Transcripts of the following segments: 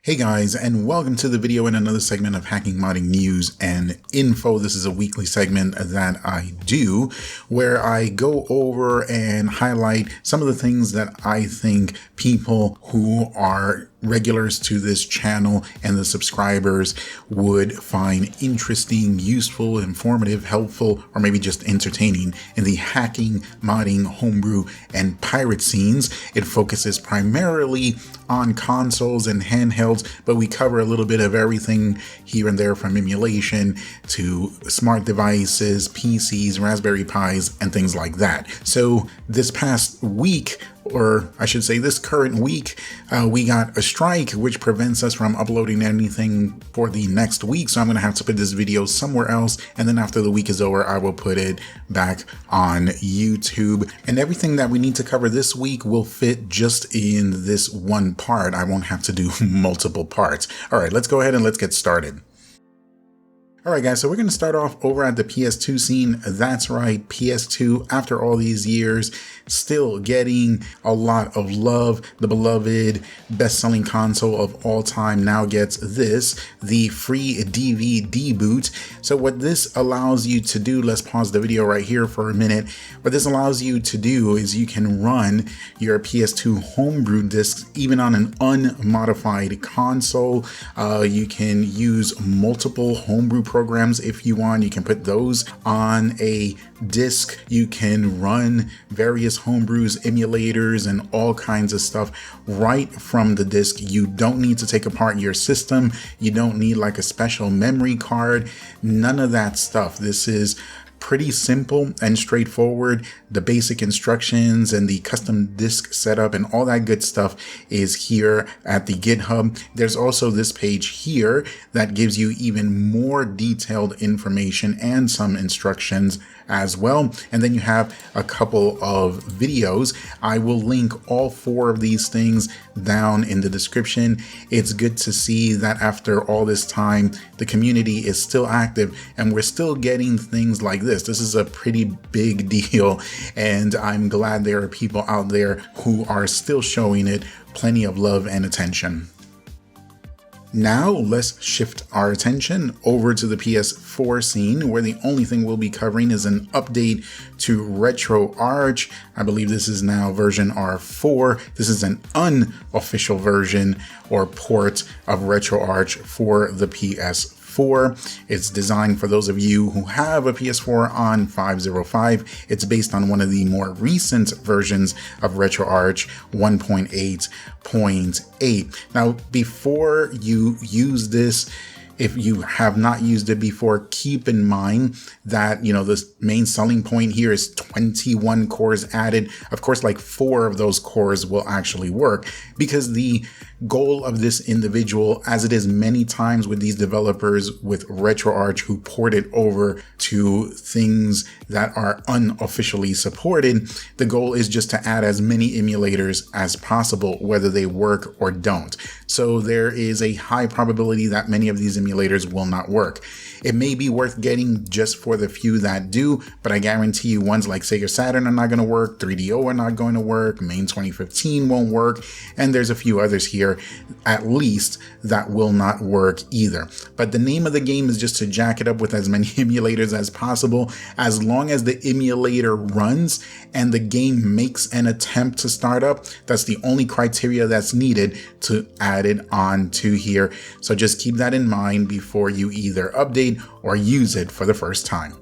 Hey guys, and welcome to the video in another segment of Hacking Modding News and Info. This is a weekly segment that I do where I go over and highlight some of the things that I think people who are regulars to this channel and the subscribers would find interesting, useful, informative, helpful, or maybe just entertaining in the hacking, modding, homebrew, and pirate scenes. It focuses primarily on consoles and handhelds, but we cover a little bit of everything here and there, from emulation to smart devices, PCs, Raspberry Pis, and things like that. So this past week, or I should say this current week, we got a strike which prevents us from uploading anything for the next week. So I'm going to have to put this video somewhere else. And then after the week is over, I will put it back on YouTube. And everything that we need to cover this week will fit just in this one part. I won't have to do multiple parts. All right, let's go ahead and let's get started. Alright guys, so we're going to start off over at the PS2 scene. That's right, PS2, after all these years, still getting a lot of love. The beloved best-selling console of all time now gets this, the FreeDVDboot. So what this allows you to do, let's pause the video right here for a minute. What this allows you to do is you can run your PS2 homebrew discs even on an unmodified console. You can use multiple homebrew programs if you want. You can put those on a disk. You can run various homebrews, emulators, and all kinds of stuff right from the disk. You don't need to take apart your system. You don't need like a special memory card. None of that stuff. This is pretty simple and straightforward. The basic instructions and the custom disk setup and all that good stuff is here at the GitHub. There's also this page here that gives you even more detailed information and some instructions as well. And then you have a couple of videos. I will link all four of these things down in the description. It's good to see that after all this time, the community is still active and we're still getting things like this. This is a pretty big deal, and I'm glad there are people out there who are still showing it plenty of love and attention. Now let's shift our attention over to the PS4 scene, where the only thing we'll be covering is an update to RetroArch. I believe this is now version R4. This is an unofficial version or port of RetroArch for the PS4. It's designed for those of you who have a PS4 on 5.05. It's based on one of the more recent versions of RetroArch 1.8.8. Now, before you use this, if you have not used it before, keep in mind that, you know, the main selling point here is 21 cores added. Of course, like 4 of those cores will actually work, because the goal of this individual, as it is many times with these developers with RetroArch who port it over to things that are unofficially supported, the goal is just to add as many emulators as possible, whether they work or don't. So there is a high probability that many of these emulators will not work. It may be worth getting just for the few that do, but I guarantee you ones like Sega Saturn are not going to work, 3DO are not going to work, Main 2015 won't work, and there's a few others here at least that will not work either. But the name of the game is just to jack it up with as many emulators as possible. As long as the emulator runs and the game makes an attempt to start up, that's the only criteria that's needed to add it on to here. So just keep that in mind before you either update or use it for the first time.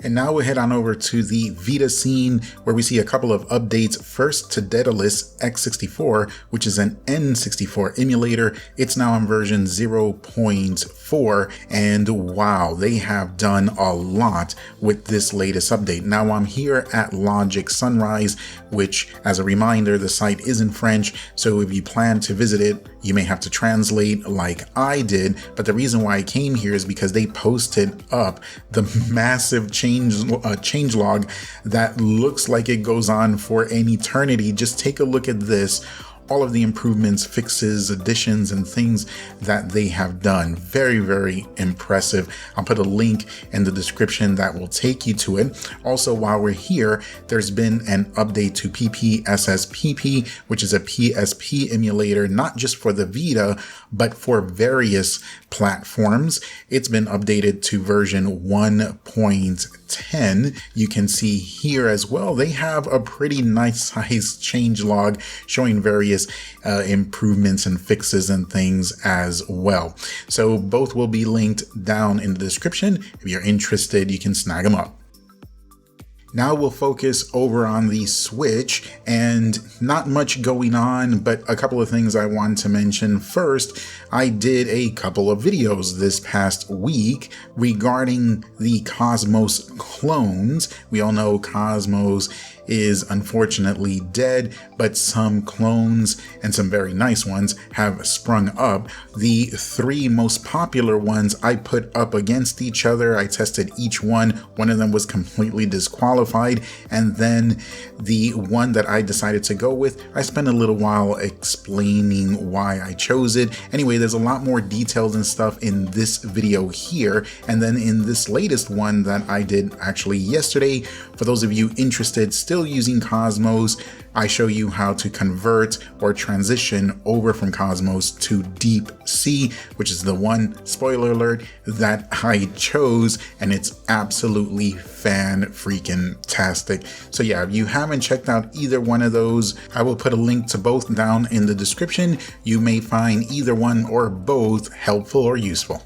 And now we'll head on over to the Vita scene, where we see a couple of updates. First to Daedalus X64, which is an N64 emulator. It's now on version 0.4, and wow, they have done a lot with this latest update. Now I'm here at Logic Sunrise, which, as a reminder, the site is in French, so if you plan to visit it, you may have to translate like I did. But the reason why I came here is because they posted up the massive changelog that looks like it goes on for an eternity. Just take a look at this. all of the improvements, fixes, additions, and things that they have done. Very, very impressive. I'll put a link in the description that will take you to it. Also, while we're here, there's been an update to PPSSPP, which is a PSP emulator, not just for the Vita, but for various platforms. It's been updated to version 1.10. You can see here as well, they have a pretty nice size changelog showing various improvements and fixes and things as well. So both will be linked down in the description. If you're interested, you can snag them up. Now we'll focus over on the Switch, and not much going on, but a couple of things I want to mention. First, I did a couple of videos this past week regarding the Cosmos clones. We all know Cosmos is unfortunately dead, but some clones, and some very nice ones, have sprung up. The 3 most popular ones I put up against each other. I tested each one. One of them was completely disqualified, and then the one that I decided to go with, I spent a little while explaining why I chose it. Anyway, there's a lot more details and stuff in this video here, and then in this latest one that I did actually yesterday, for those of you interested still using Cosmos, I show you how to convert or transition over from Cosmos to Deep Sea, which is the one, spoiler alert, that I chose, and it's absolutely fan-freaking-tastic. So yeah, if you haven't checked out either one of those, I will put a link to both down in the description. You may find either one or both helpful or useful.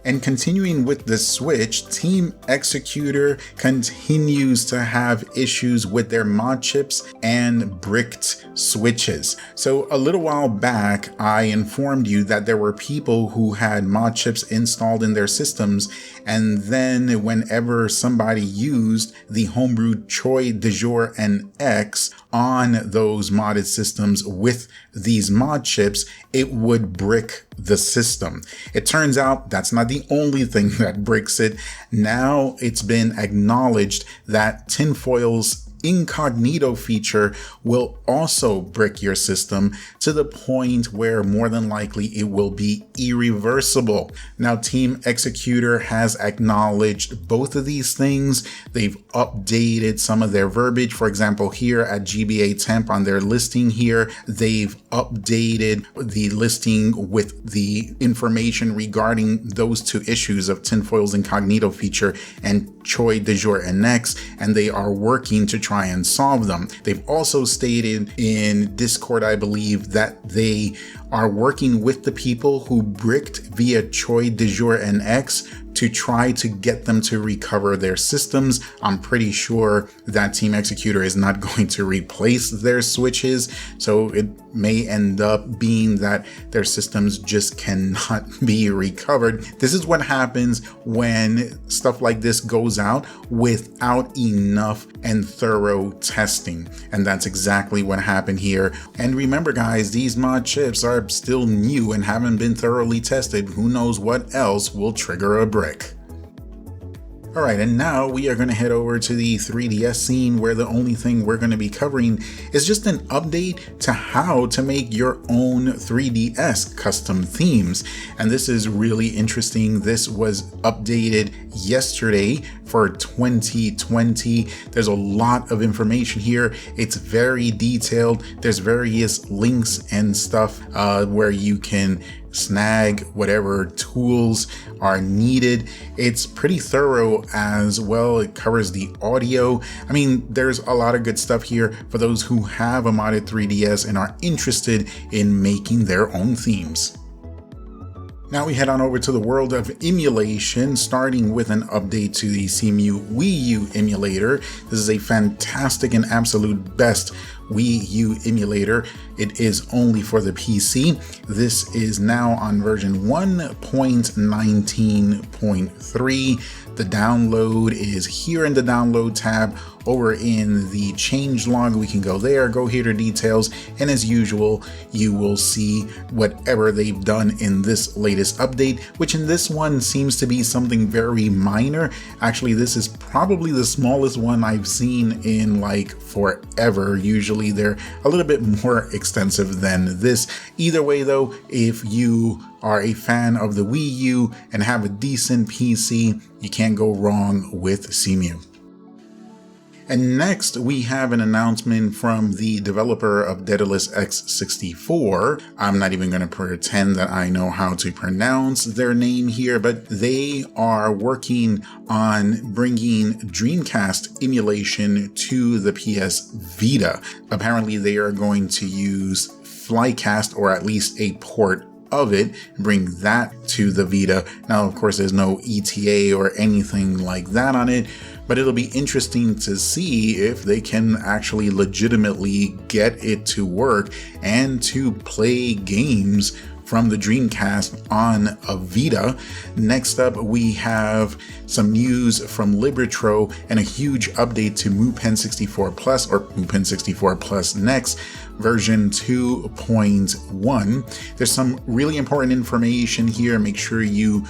And continuing with the Switch, Team Xecuter continues to have issues with their mod chips and bricked switches. So a little while back, I informed you that there were people who had mod chips installed in their systems, and then whenever somebody used the homebrewed ChoiduJour-NX on those modded systems with these mod chips, it would brick the system. It turns out that's not the only thing that bricks it. Now it's been acknowledged that Tinfoil's incognito feature will also brick your system to the point where more than likely it will be irreversible. Now, Team Xecuter has acknowledged both of these things. They've updated some of their verbiage. For example, here at GBA Temp on their listing here, they've updated the listing with the information regarding those 2 issues of Tinfoil's incognito feature and ChoiduJour-NX, and they are working to try and solve them. They've also stated in Discord, I believe, that they are working with the people who bricked via ChoiduJour-NX to try to get them to recover their systems. I'm pretty sure that Team Xecuter is not going to replace their switches, so it may end up being that their systems just cannot be recovered. This is what happens when stuff like this goes out without enough and thorough testing, and that's exactly what happened here. And remember guys, these mod chips are still new and haven't been thoroughly tested. Who knows what else will trigger a brick. Alright, and now we are going to head over to the 3DS scene, where the only thing we're going to be covering is just an update to how to make your own 3DS custom themes. And this is really interesting. This was updated yesterday for 2020. There's a lot of information here. It's very detailed. There's various links and stuff where you can snag whatever tools are needed. It's pretty thorough as well. It covers the audio. I mean, there's a lot of good stuff here for those who have a modded 3DS and are interested in making their own themes. Now we head on over to the world of emulation, starting with an update to the CMU Wii U emulator. This is a fantastic and absolute best Wii U emulator. It is only for the PC. This is now on version 1.19.3. The download is here in the download tab over in the change log. We can go there, go here to details, and as usual, you will see whatever they've done in this latest update, which in this one seems to be something very minor. Actually, this is probably the smallest one I've seen in like forever. Usually they're a little bit more extensive than this. Either way though, if you are a fan of the Wii U and have a decent PC, you can't go wrong with CMU. And next, we have an announcement from the developer of Daedalus X64. I'm not even going to pretend that I know how to pronounce their name here, but they are working on bringing Dreamcast emulation to the PS Vita. Apparently, they are going to use Flycast, or at least a port of it, bring that to the Vita. Now, of course, there's no ETA or anything like that on it, but it'll be interesting to see if they can actually legitimately get it to work and to play games from the Dreamcast on a Vita. Next up, we have some news from Libretro and a huge update to MuPen 64 Plus, or MuPen 64 Plus Next version 2.1. There's some really important information here. Make sure you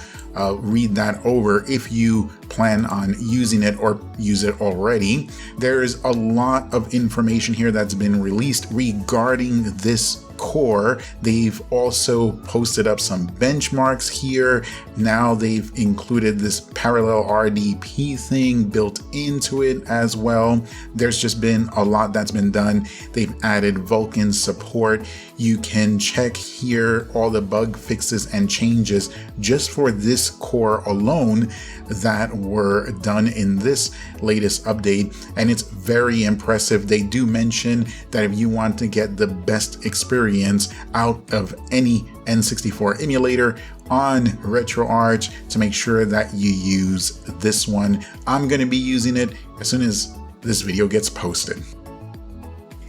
read that over if you plan on using it or use it already. There's a lot of information here that's been released regarding this core. They've also posted up some benchmarks here. Now they've included this parallel RDP thing built into it as well. There's just been a lot that's been done. They've added Vulkan support. You can check here all the bug fixes and changes just for this core alone that were done in this latest update, and it's very impressive. They do mention that if you want to get the best experience out of any N64 emulator on RetroArch, to make sure that you use this one. I'm going to be using it as soon as this video gets posted.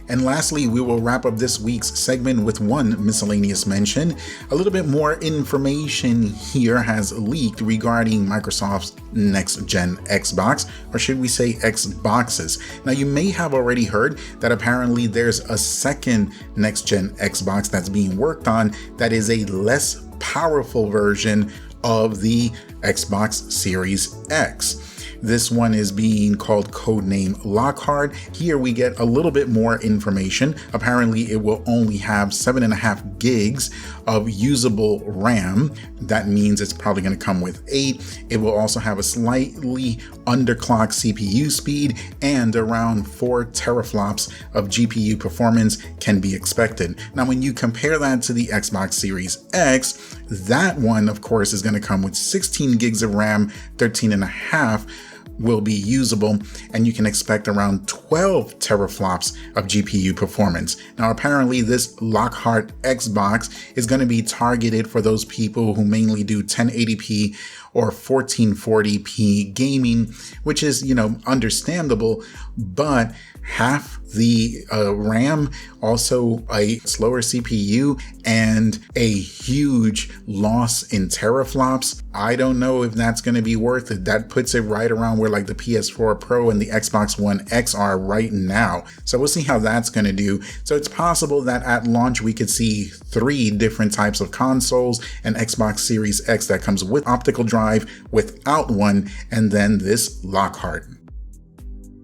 And lastly, we will wrap up this week's segment with one miscellaneous mention. A little bit more information here has leaked regarding Microsoft's next-gen Xbox, or should we say Xboxes. Now, you may have already heard that apparently there's a second next-gen Xbox that's being worked on that is a less powerful version of the Xbox Series X. This one is being called codename Lockhart. Here we get a little bit more information. Apparently it will only have 7.5 gigs of usable RAM. That means it's probably going to come with 8. It will also have a slightly underclocked CPU speed, and around 4 teraflops of GPU performance can be expected. Now, when you compare that to the Xbox Series X, that one, of course, is going to come with 16 gigs of RAM, 13.5 will be usable, and you can expect around 12 teraflops of GPU performance. Now, apparently this Lockhart Xbox is going to be targeted for those people who mainly do 1080p or 1440p gaming, which is, understandable, but half the RAM, also a slower CPU, and a huge loss in teraflops. I don't know if that's going to be worth it. That puts it right around where like the PS4 Pro and the Xbox One X are right now. So we'll see how that's going to do. So it's possible that at launch we could see 3 different types of consoles: an Xbox Series X that comes with optical drive, without one, and then this Lockhart.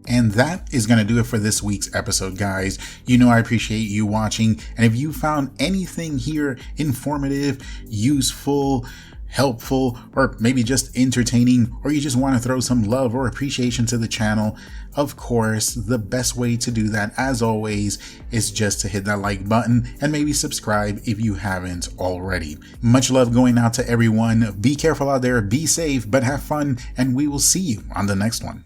And that is going to do it for this week's episode, guys. I appreciate you watching. And if you found anything here informative, useful, helpful, or maybe just entertaining, or you just want to throw some love or appreciation to the channel, of course, the best way to do that, as always, is just to hit that like button and maybe subscribe if you haven't already. Much love going out to everyone. Be careful out there, be safe, but have fun, and we will see you on the next one.